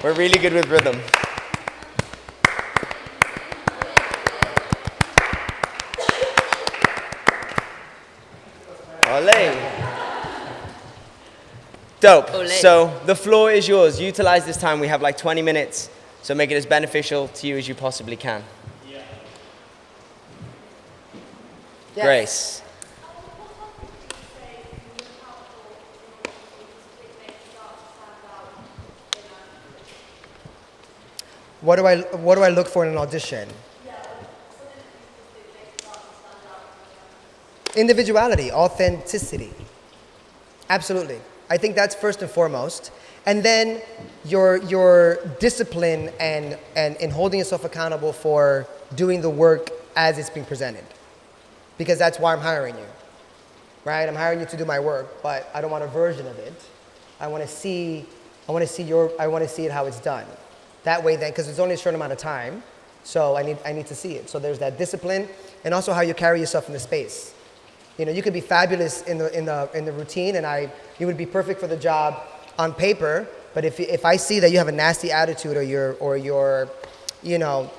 We're really good with rhythm. Ole. Dope. Ole. So the floor is yours. Utilize this time. We have like 20 minutes. So make it as beneficial to you as you possibly can. Yes. Grace. What do I look for in an audition? Individuality, authenticity. Absolutely. I think that's first and foremost. And then your discipline and in holding yourself accountable for doing the work as it's being presented. Because that's why I'm hiring you. Right? I'm hiring you to do my work, but I don't want a version of it. I want to see it how it's done. That way then, because it's only a short amount of time, so I need to see it. So there's that discipline, and also how you carry yourself in the space. You know, you could be fabulous in the routine, and you would be perfect for the job on paper. But if I see that you have a nasty attitude, or you're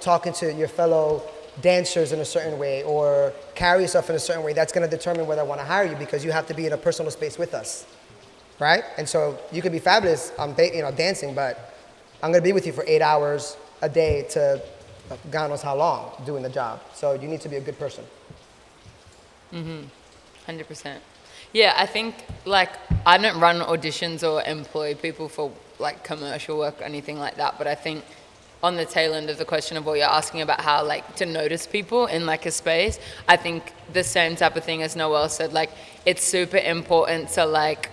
talking to your fellow dancers in a certain way, or carry yourself in a certain way, that's going to determine whether I want to hire you, because you have to be in a personal space with us, right? And so you could be fabulous on dancing, but I'm going to be with you for 8 hours a day to God knows how long doing the job. So you need to be a good person. 100%. Yeah, I think, like, I don't run auditions or employ people for, like, commercial work or anything like that, but I think on the tail end of the question of what you're asking about how, like, to notice people in, like, a space, I think the same type of thing as Noel said, like, it's super important to, like,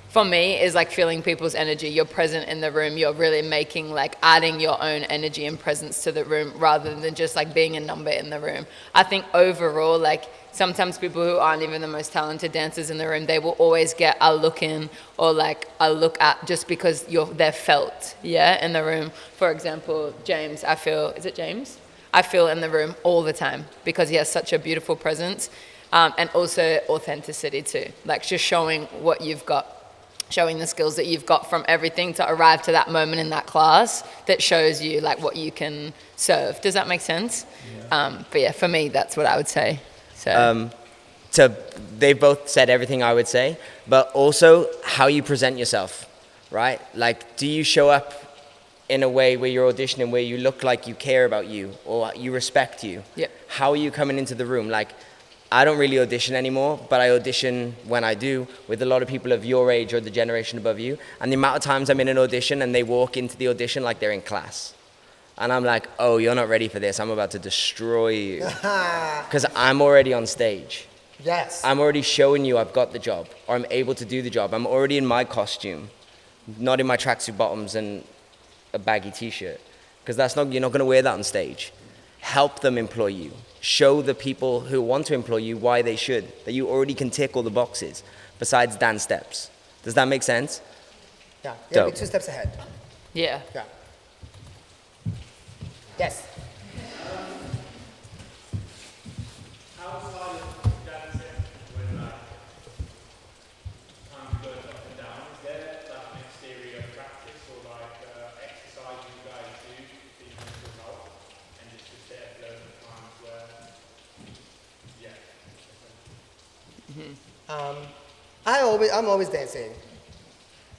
for me, is like feeling people's energy. You're present in the room. You're really making, like, adding your own energy and presence to the room rather than just like being a number in the room. I think overall, like, sometimes people who aren't even the most talented dancers in the room, they will always get a look in or like a look at just because they're felt, in the room. For example, James, is it James? I feel in the room all the time because he has such a beautiful presence, and also authenticity too. Like just showing what you've got. Showing the skills that you've got from everything to arrive to that moment in that class that shows you like what you can serve. Does that make sense? Yeah. But yeah, for me, that's what I would say. So they've both said everything I would say, but also how you present yourself, right? Like, do you show up in a way where you're auditioning where you look like you care about you or you respect you? Yeah. How are you coming into the room? Like, I don't really audition anymore, but I audition when I do with a lot of people of your age or the generation above you. And the amount of times I'm in an audition and they walk into the audition like they're in class. And I'm like, oh, you're not ready for this. I'm about to destroy you. Because I'm already on stage. Yes. I'm already showing you I've got the job or I'm able to do the job. I'm already in my costume, not in my tracksuit bottoms and a baggy t-shirt. Because you're not going to wear that on stage. Help them employ you. Show the people who want to employ you why they should, that you already can tick all the boxes besides dance steps. Does that make sense? Yeah, you'll be 2 steps ahead. yeah. Yeah. Yes. Outside of dancing, when time goes up and down, is there like an exterior practice or like exercise you guys do for your mental health and just to stay afloat at times where, I'm always dancing.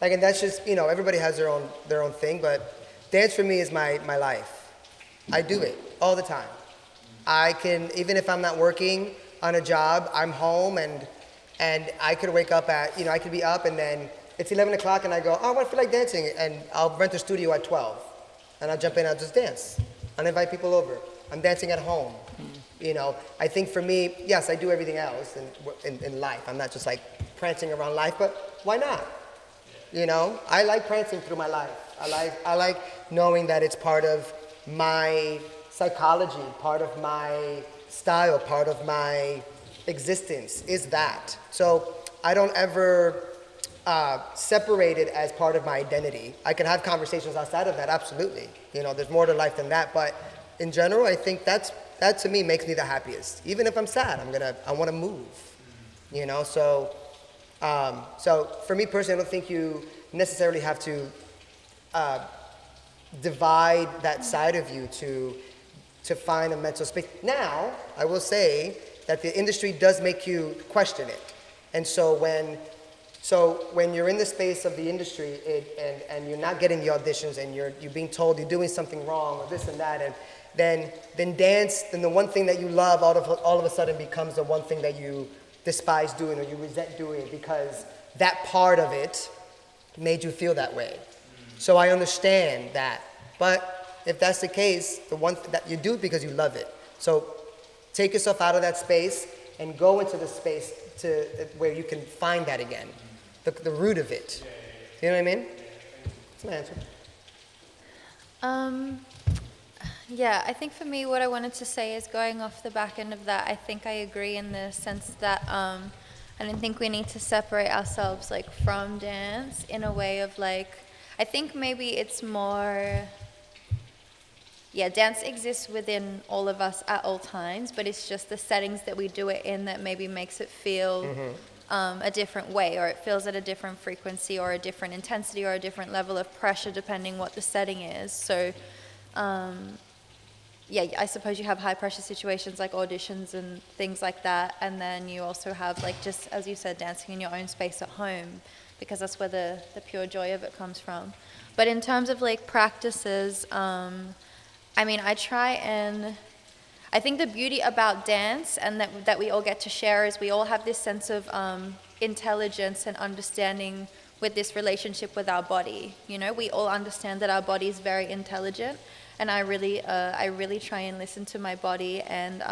Like, and that's just, everybody has their own thing, but dance for me is my life. I do it all the time. I can, even if I'm not working on a job, I'm home and I could wake up at, I could be up and then it's 11 o'clock and I go, oh, I feel like dancing, and I'll rent a studio at 12 and I'll jump in, I'll just dance. I'll invite people over. I'm dancing at home. I think for me, yes, I do everything else in life. I'm not just like prancing around life, but why not? I like prancing through my life. I like knowing that it's part of my psychology, part of my style, part of my existence is that. So I don't ever separate it as part of my identity. I can have conversations outside of that, absolutely. There's more to life than that, but in general, I think that to me makes me the happiest. Even if I'm sad, I want to move. So for me personally, I don't think you necessarily have to divide that side of you to find a mental space. Now, I will say that the industry does make you question it. And so when you're in the space of the industry and you're not getting the auditions and you're being told you're doing something wrong or this and that, and then dance, then the one thing that you love all of a sudden becomes the one thing that you despise doing or you resent doing because that part of it made you feel that way. So I understand that. But if that's the case, the one that you do it because you love it. So take yourself out of that space and go into the space where you can find that again, the root of it. You know what I mean? That's my answer. Yeah, I think for me what I wanted to say is going off the back end of that, I think I agree in the sense that I don't think we need to separate ourselves like from dance in a way of like, I think maybe it's more, yeah, dance exists within all of us at all times, but it's just the settings that we do it in that maybe makes it feel a different way, or it feels at a different frequency or a different intensity or a different level of pressure depending what the setting is. So yeah, I suppose you have high pressure situations like auditions and things like that, and then you also have like, just as you said, dancing in your own space at home, because that's where the pure joy of it comes from. But in terms of like practices, I mean, I try and, I think the beauty about dance and that we all get to share is we all have this sense of intelligence and understanding with this relationship with our body. You know, we all understand that our body is very intelligent, and I really try and listen to my body. And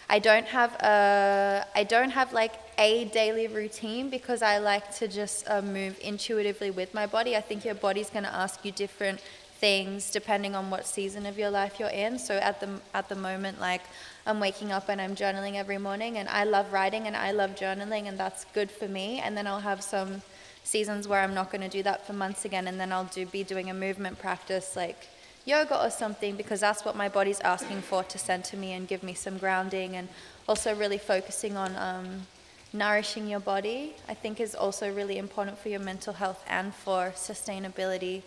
I don't have like a daily routine because I like to just move intuitively with my body. I think your body's going to ask you different things depending on what season of your life you're in. So at the moment, like, I'm waking up and I'm journaling every morning, and I love writing and I love journaling, and that's good for me. And then I'll have some seasons where I'm not going to do that for months again, and then I'll be doing a movement practice like yoga or something, because that's what my body's asking for to center me and give me some grounding. And also really focusing on nourishing your body, I think, is also really important for your mental health and for sustainability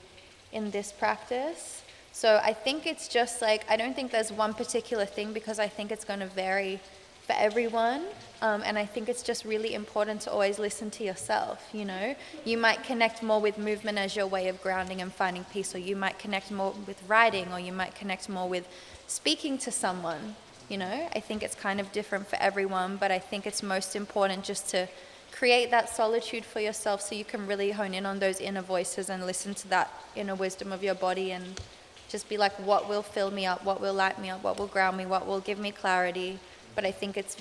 in this practice. So I think it's just like, I don't think there's one particular thing, because I think it's going to vary for everyone. And I think it's just really important to always listen to yourself, you know. You might connect more with movement as your way of grounding and finding peace, or you might connect more with writing, or you might connect more with speaking to someone, you know. I think it's kind of different for everyone, but I think it's most important just to create that solitude for yourself so you can really hone in on those inner voices and listen to that inner wisdom of your body, and just be like, what will fill me up, what will light me up, what will ground me, what will give me clarity. But I think it's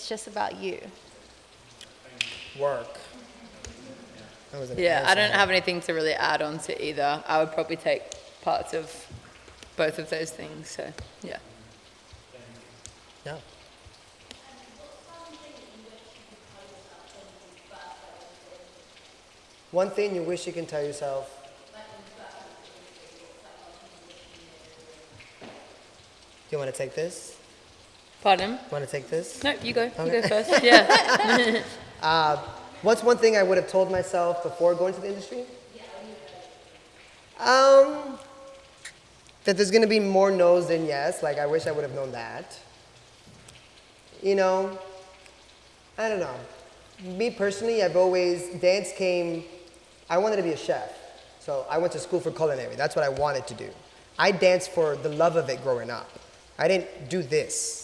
just about you. Work. Yeah, I don't have anything to really add on to either. I would probably take parts of both of those things, so yeah. Yeah. One thing you wish you can tell yourself. Do you want to take this? Pardon? Want to take this? No, you go. Okay. You go first. Yeah. What's one thing I would have told myself before going to the industry? That there's going to be more no's than yes. Like, I wish I would have known that. You know, I don't know. Me personally, I wanted to be a chef. So I went to school for culinary. That's what I wanted to do. I danced for the love of it growing up. I didn't do this.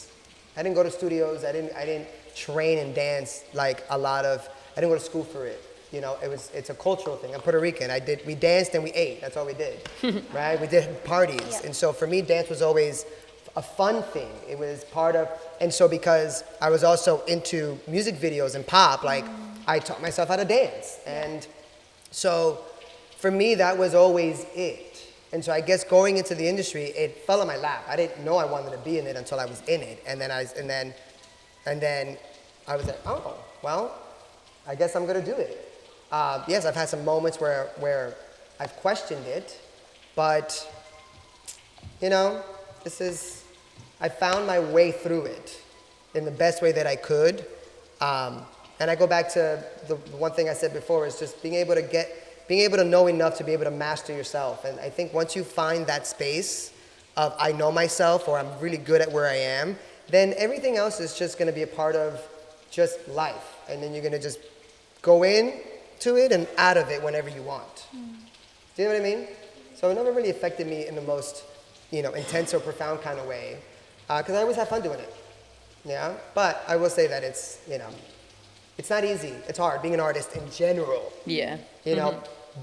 I didn't go to studios. I didn't train and dance like I didn't go to school for it. You know, it's a cultural thing. I'm Puerto Rican. We danced and we ate. That's all we did, right? We did parties. Yeah. And so for me, dance was always a fun thing. It was part of, and so because I was also into music videos and pop, like, I taught myself how to dance. And so for me, that was always it. And so I guess going into the industry, it fell in my lap. I didn't know I wanted to be in it until I was in it. And then I was like, oh, well, I guess I'm gonna do it. Yes, I've had some moments where I've questioned it, but you know, I found my way through it in the best way that I could. And I go back to the one thing I said before, is just being able to being able to know enough to be able to master yourself. And I think once you find that space of I know myself or I'm really good at where I am, then everything else is just going to be a part of just life. And then you're going to just go in to it and out of it whenever you want. Do you know what I mean? So it never really affected me in the most, intense or profound kind of way, because I always have fun doing it. Yeah, but I will say that it's not easy. It's hard being an artist in general. Yeah.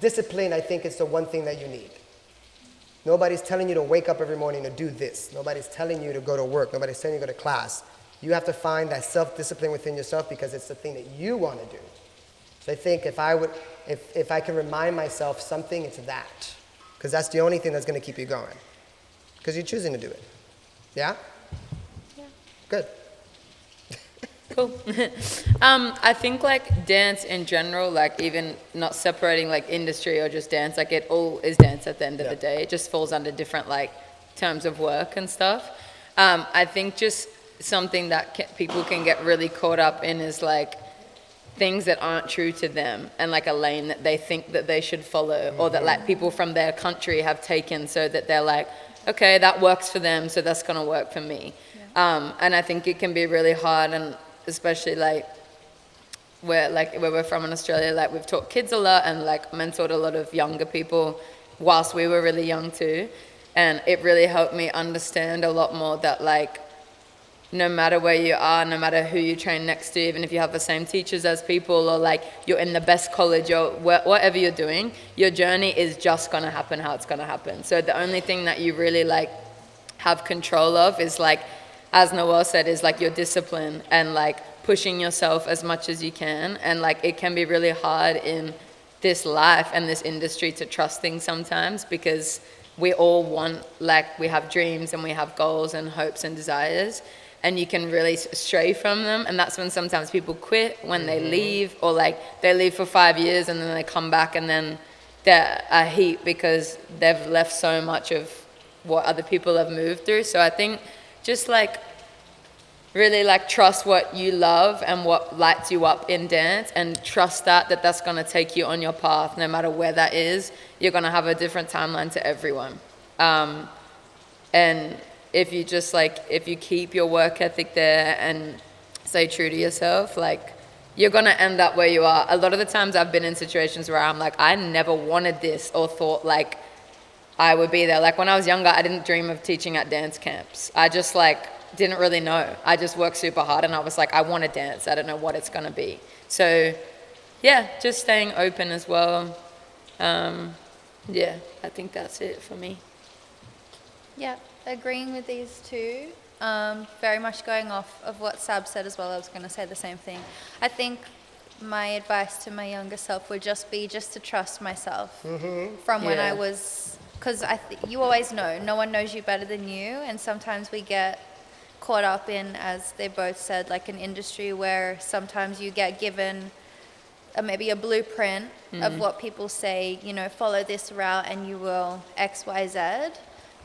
Discipline, I think, is the one thing that you need. Nobody's telling you to wake up every morning to do this. Nobody's telling you to go to work. Nobody's telling you to go to class. You have to find that self-discipline within yourself because it's the thing that you want to do. So I think if I can remind myself something, it's that. Because that's the only thing that's going to keep you going. Because you're choosing to do it. Yeah? Yeah. Good. Cool. I think like dance in general, like even not separating like industry or just dance, like it all is dance at the end of the day. It just falls under different like terms of work and stuff. I think just something that people can get really caught up in is like things that aren't true to them and like a lane that they think that they should follow or that like people from their country have taken so that they're like, okay, that works for them, so that's gonna work for me. And I think it can be really hard, and especially like where we're from in Australia, like we've taught kids a lot and like mentored a lot of younger people whilst we were really young too. And it really helped me understand a lot more that like no matter where you are, no matter who you train next to, even if you have the same teachers as people or like you're in the best college or whatever you're doing, your journey is just gonna happen how it's gonna happen. So the only thing that you really like have control of is like, as Noel said, is like your discipline and like pushing yourself as much as you can. And like it can be really hard in this life and this industry to trust things sometimes because we all want, like we have dreams and we have goals and hopes and desires, and you can really stray from them. And that's when sometimes people quit, when they leave, or like they leave for 5 years and then they come back and then they're a heap because they've left so much of what other people have moved through. So I think just like really like trust what you love and what lights you up in dance, and trust that that's going to take you on your path no matter where that is. You're going to have a different timeline to everyone. And if you just like, if you keep your work ethic there and stay true to yourself, like you're going to end up where you are. A lot of the times I've been in situations where I'm like, I never wanted this or thought like I would be there. Like when I was younger, I didn't dream of teaching at dance camps. I just like didn't really know. I just worked super hard and I was like, I want to dance. I don't know what it's going to be. So yeah, just staying open as well. Yeah, I think that's it for me. Yeah, agreeing with these two. Very much going off of what Sab said as well. I was going to say the same thing. I think my advice to my younger self would just be to trust myself from when I was, because you always know, no one knows you better than you, and sometimes we get caught up in, as they both said, like an industry where sometimes you get given maybe a blueprint of what people say, follow this route and you will X, Y, Z.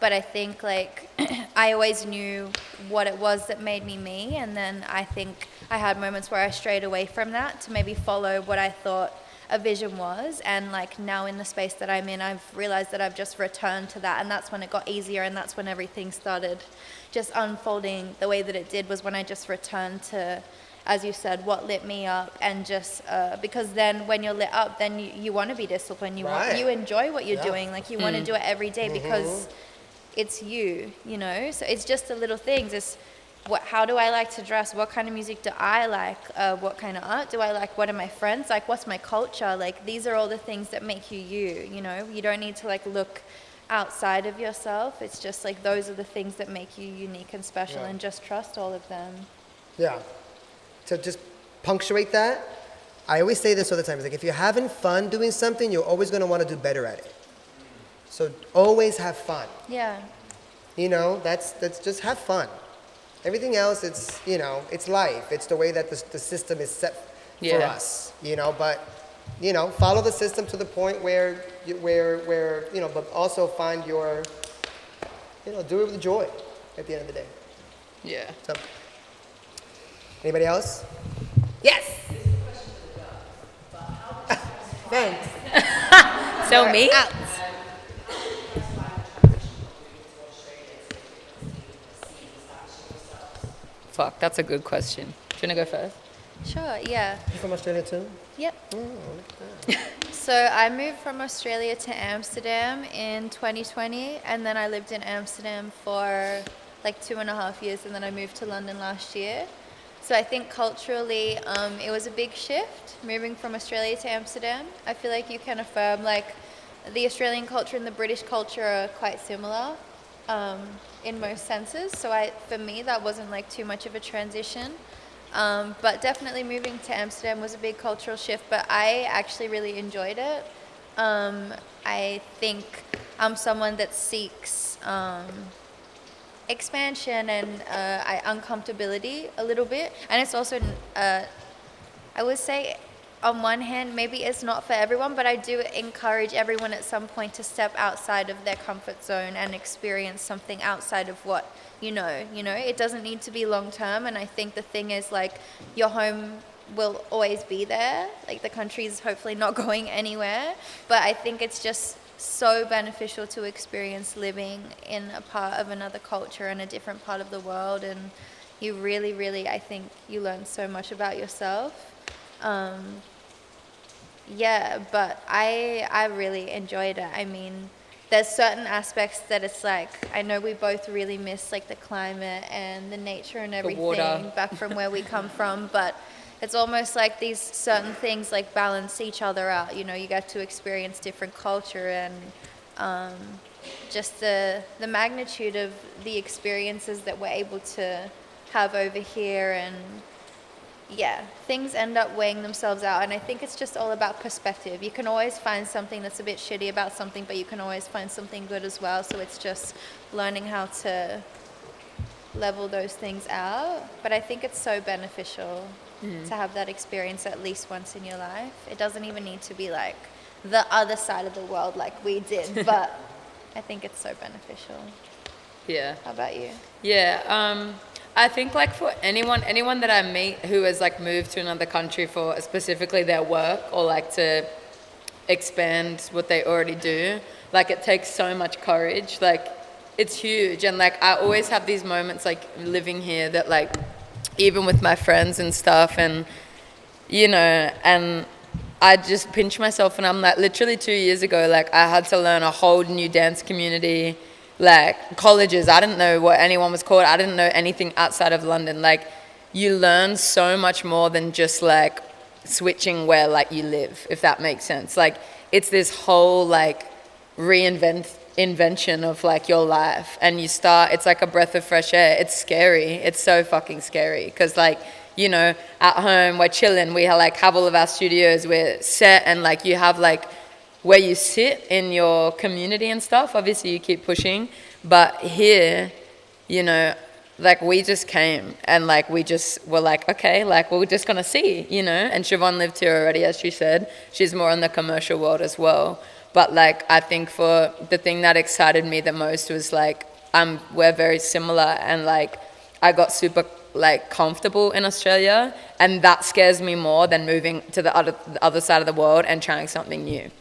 But I think like I always knew what it was that made me me, and then I think I had moments where I strayed away from that to maybe follow what I thought a vision was. And like now in the space that I'm in, I've realized that I've just returned to that, and that's when it got easier, and that's when everything started just unfolding the way that it did, was when I just returned to, as you said, what lit me up. And just because then when you're lit up, then you want to be disciplined, you enjoy what you're doing, like you want to do it every day because it's you, so it's just the little things. It's how do I like to dress, what kind of music do I like, what kind of art do I like, what are my friends like, what's my culture, like these are all the things that make you you don't need to like look outside of yourself. It's just like those are the things that make you unique and special, and just trust all of them. To just punctuate that, I always say this all the time. It's like if you're having fun doing something, you're always going to want to do better at it. So always have fun. That's just have fun. Everything else, it's life. It's the way that the system is set for us, but follow the system to the point where but also find your, do it with joy at the end of the day. Yeah. So, anybody else? Yes. Thanks. Sell me? Out. Fuck, that's a good question. Do you want to go first? Sure, yeah. You from Australia too? Yep. Oh, look at that. So I moved from Australia to Amsterdam in 2020, and then I lived in Amsterdam for like 2.5 years, and then I moved to London last year. So I think culturally, it was a big shift moving from Australia to Amsterdam. I feel like you can affirm like the Australian culture and the British culture are quite similar in most senses. So for me, that wasn't like too much of a transition. But definitely moving to Amsterdam was a big cultural shift, but I actually really enjoyed it. I think I'm someone that seeks expansion and uncomfortability a little bit. And it's also, I would say, on one hand, maybe it's not for everyone, but I do encourage everyone at some point to step outside of their comfort zone and experience something outside of what you know, it doesn't need to be long term. And I think the thing is like your home will always be there. Like the country's hopefully not going anywhere, but I think it's just so beneficial to experience living in a part of another culture in a different part of the world. And you really, really, I think you learn so much about yourself. Yeah, but I really enjoyed it. I mean, there's certain aspects that it's like, I know we both really miss like the climate and the nature and everything water. back from where we come from, but it's almost like these certain things like balance each other out. You know, you get to experience different culture and just the magnitude of the experiences that we're able to have over here. And yeah, things end up weighing themselves out, and I think it's just all about perspective. You can always find something that's a bit shitty about something, but you can always find something good as well. So it's just learning how to level those things out. But I think it's so beneficial to have that experience at least once in your life. It doesn't even need to be like the other side of the world like we did, but I think it's so beneficial. Yeah. How about you? Yeah, I think like for anyone that I meet who has like moved to another country for specifically their work or like to expand what they already do, like it takes so much courage. Like it's huge. And like I always have these moments like living here that like even with my friends and stuff, and you know, and I just pinch myself, and I'm like literally 2 years ago like I had to learn a whole new dance community. Like colleges, I didn't know what anyone was called. I didn't know anything outside of London. Like you learn so much more than just like switching where like you live, if that makes sense. Like it's this whole like invention of like your life, and you start, it's like a breath of fresh air. It's scary. It's so fucking scary because like, you know, at home we're chilling, we have all of our studios, we're set, and like you have like where you sit in your community and stuff. Obviously you keep pushing, but here, you know, like we just came and like we just were like, okay, like we're just gonna see, you know. And Shivawn lived here already, as she said. She's more in the commercial world as well. But like I think for the thing that excited me the most was like we're very similar, and like I got super like comfortable in Australia, and that scares me more than moving to the other side of the world and trying something new.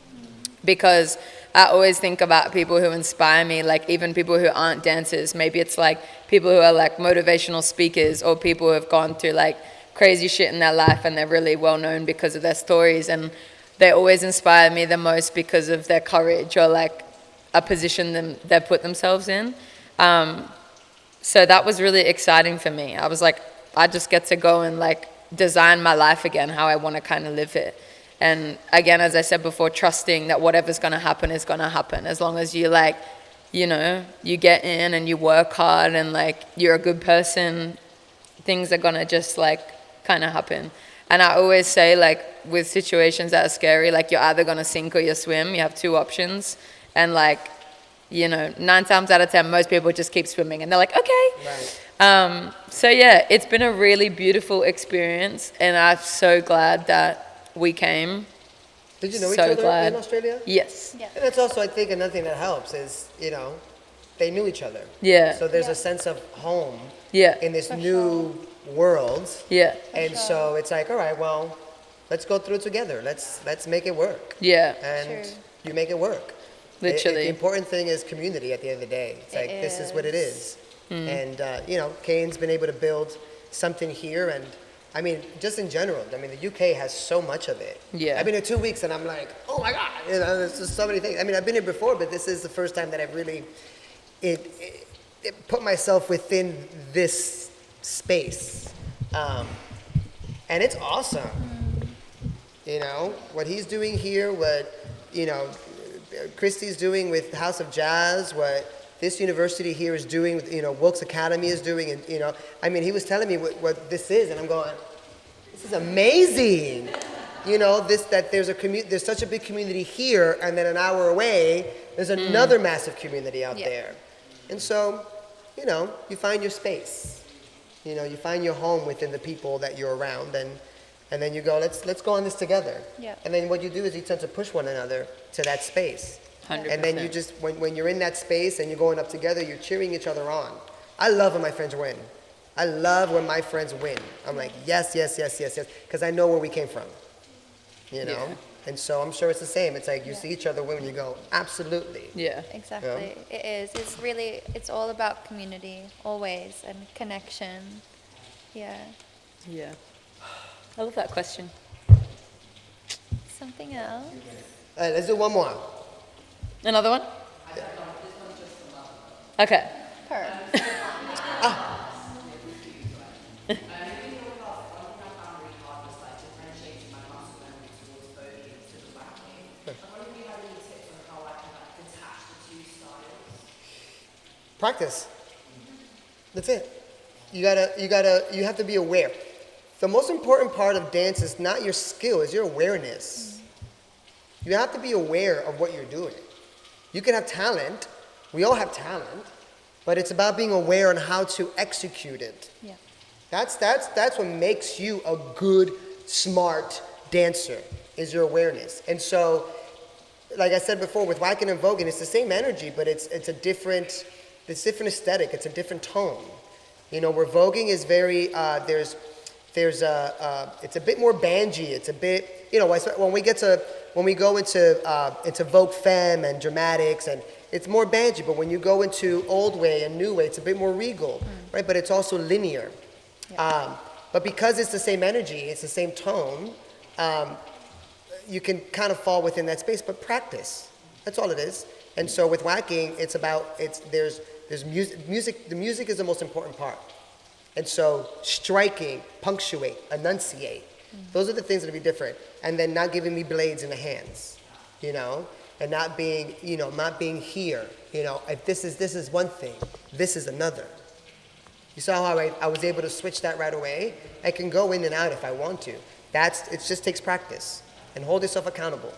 Because I always think about people who inspire me, like even people who aren't dancers. Maybe it's like people who are like motivational speakers, or people who have gone through like crazy shit in their life and they're really well known because of their stories. And they always inspire me the most because of their courage or like a position they've put themselves in. So that was really exciting for me. I was like, I just get to go and like design my life again, how I want to kind of live it. And again, as I said before, trusting that whatever's going to happen is going to happen. As long as you like, you know, you get in and you work hard and like you're a good person, things are going to just like kind of happen. And I always say like with situations that are scary, like you're either going to sink or you swim. You have two options. And like, you know, 9 times out of 10, most people just keep swimming and they're like, okay. Right. So yeah, it's been a really beautiful experience, and I'm so glad that we came. Did you know each So other glad. in Australia? Yes. Yeah. And that's also, I think, another thing that helps is, you know, they knew each other. Yeah. So there's Yeah. a sense of home Yeah. in this For new world. Yeah. And sure. so it's like, all right, well, let's go through it together. Let's make it work. Yeah. And True. you make it work. Literally. The important thing is community at the end of the day. It's like, this is what it is. And, Kane's been able to build something here. And, I mean, just in general, I mean, the UK has so much of it. Yeah. I've been here 2 weeks and I'm like, oh my God, there's just so many things. I mean, I've been here before, but this is the first time that I've really it put myself within this space. And it's awesome. What he's doing here, what, Christy's doing with House of Jazz, what this university here is doing, Wilkes Academy is doing, and, I mean, he was telling me what this is, and I'm going, this is amazing. That there's such a big community here, and then an hour away, there's another massive community out there. And so, you find your space. You find your home within the people that you're around, and then you go, let's go on this together. Yeah. And then what you do is you tend to push one another to that space. 100%. And then you just, when you're in that space and you're going up together, you're cheering each other on. I love when my friends win. I love when my friends win. I'm like, yes, because I know where we came from, Yeah. And so I'm sure it's the same. It's like you see each other win and you go, absolutely. Yeah. Exactly. It is. It's all about community, always, and connection. Yeah. Yeah. I love that question. Something else? All right, let's do one more. Another one? Okay. Perfect. Practice. That's it. You have to be aware. The most important part of dance is not your skill, it's your awareness. You have to be aware of what you're doing. You can have talent. We all have talent, but it's about being aware on how to execute it. Yeah. That's what makes you a good, smart dancer, is your awareness. And so, like I said before, with whacking and voguing, it's the same energy, but it's a different aesthetic. It's a different tone. Where voguing is very it's a bit more bangy. It's a bit, when we go into Vogue Femme and dramatics, and it's more bangy. But when you go into old way and new way, it's a bit more regal, right? But it's also linear. Yeah. But because it's the same energy, it's the same tone, you can kind of fall within that space. But practice, that's all it is. And so with whacking, there's music. The music is the most important part. And so striking, punctuate, enunciate, those are the things that will be different. And then not giving me blades in the hands, and not being here, if this is one thing, this is another. You saw how I was able to switch that right away? I can go in and out if I want to. It just takes practice, and hold yourself accountable.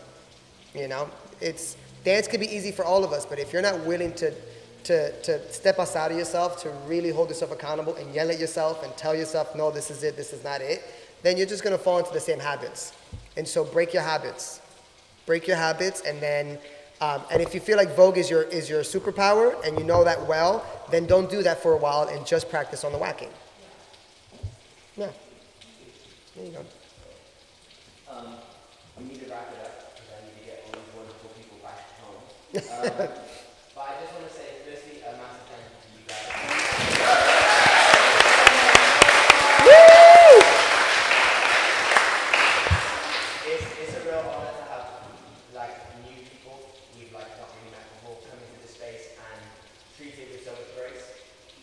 Dance could be easy for all of us, but if you're not willing to step outside of yourself, to really hold yourself accountable and yell at yourself and tell yourself, no, this is it, this is not it, then you're just going to fall into the same habits. And so break your habits. And then, and if you feel like Vogue is your superpower and you know that well, then don't do that for a while and just practice on the whacking. Yeah. There you go. We need to wrap it up because I need to get all these wonderful people back home. But I just want to say, firstly, a massive thank you to you guys. Woo! It's a real honor to have new people we've not really met before come into this space and treat it with so much grace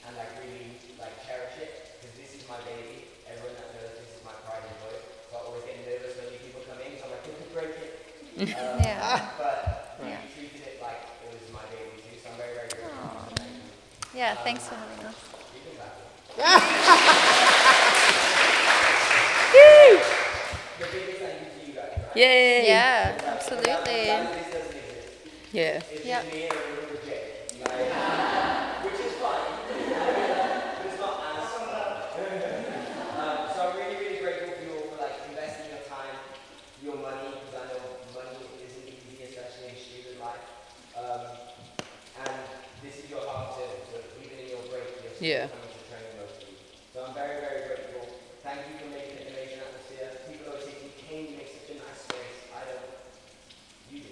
and really cherish it, because this is my baby. Everyone that knows this is my pride and joy. So I always get nervous when new people come in, so I'm like, could break it? Yeah. But you treated it like it was my baby too, so I'm very, very grateful. Thank you. Yeah, thanks for having us. You can clap it. The biggest thank you to you guys. Right? Yay! Yeah, absolutely. This doesn't exist. Yeah. It's Yep. just me and a room with Jay. Which is fine. But it's not as fun. So I'm really, really grateful for you all for investing your time, your money, because I know money isn't easy, especially in student life. And this is your half term, so even in your break, you're still coming to training most of you. So I'm very, very grateful. Thank you for making an amazing atmosphere. People always say, you came, you make such a nice space. I don't. You do.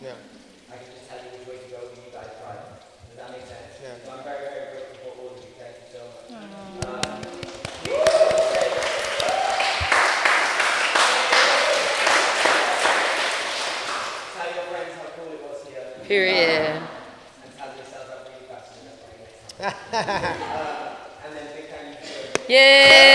Yeah. I can just tell you which way to go when you guys drive. Does that make sense? Yeah. So I'm very, very grateful for all of you. Thank you so much. Tell your friends how cool it was here. Period. And tell yourself how really fast. And then big thank you for Yay!